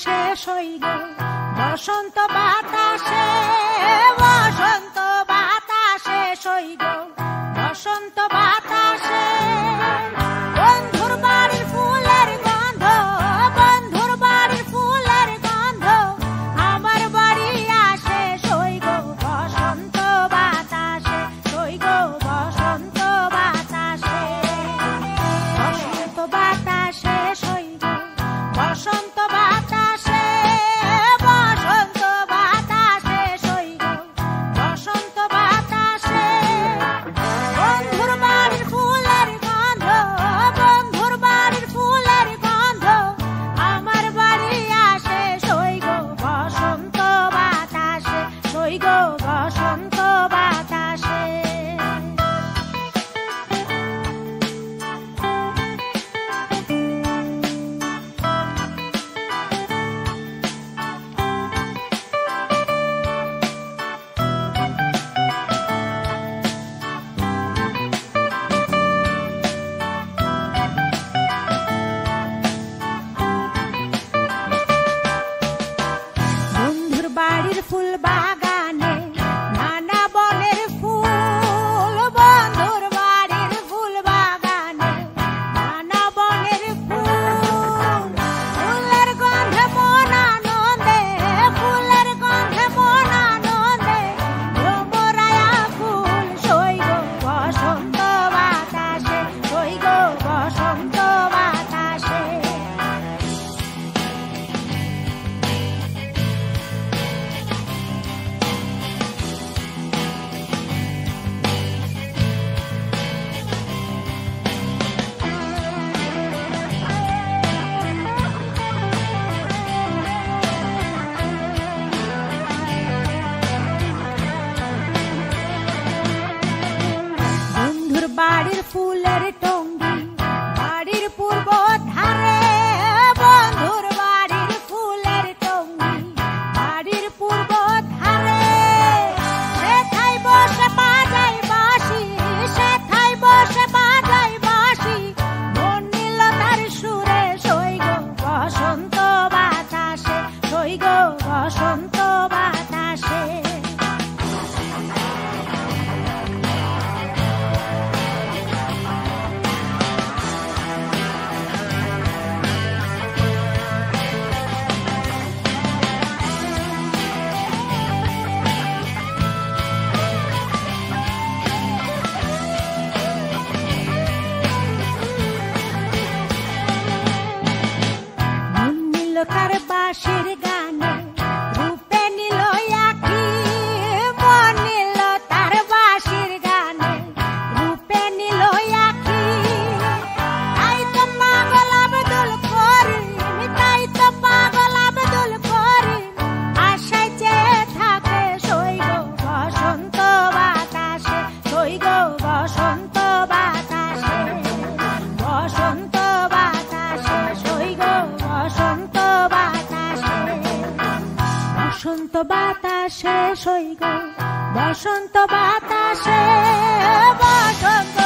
শেষ হই গো বসন্ত বাতাসে, বসন্ত বাতাসে সই গো বসন্ত বাতাসে। বন্ধুর বাড়ির ফুলের গন্ধ, বন্ধুর বাড়ির ফুলের গন্ধ আমার বাড়ি আসে সই গো বসন্ত বাতাসে, সই গো বসন্ত বাতাসে। বসন্ত বাতাসে সই গো বসন্ত বাতাসে, বসন্ত বাতাসে সই গো বসন্ত বাতাসে। বন্ধুর বাড়ির ফুলের গন্ধ, বন্ধুর বাড়ির ফুলের গন্ধ আমার বাড়ি আসে সই গো বসন্ত বাতাসে, সই গো বসন্ত বাতাসে। বন্ধুর বাড়ির ফুল বাগানে নানা বনের ফুল, বন্ধুর বাড়ির ফুল বাগানে নানা বনের ফুল। ফুলের গন্ধে মন আনন্দে, ফুলের গন্ধে মন আনন্দে ভ্রমরায়া ফুল সই গো বসন্ত বাতাসে, সই গো বসন্ত বাতাসে। বন্ধুর বাড়ির ফুলের টঙ্গি বাড়ির পূর্ব ধারে, বন্ধুর বাড়ির ফুলের টঙ্গি বাড়ির পূর্ব ধারে। সেথায় বসে বাজাই বাঁশি, সেথায় বসে বাজাই বাঁশি মন নিল তার সুরে সই গো বসন্ত বাতাসে, সই গো বসন্ত বাতাসে। মন নিল তার বাঁশির গানে, রূপে নিল আঁখি। মন নিল তার বাঁশির গানে, রূপে নিল আঁখি। তাই তো পাগল আব্দুল করিম, তাই তো পাগল আব্দুল করিম আশায় চেয়ে থাকে সই গো বসন্ত বাতাসে, সই গো বসন্ত বাতাসে। বসন্ত বাতাসে সই গো বসন্ত বাতাসে। বসন্ত বাতাসে সই গো বসন্ত বাতাসে, বসন্ত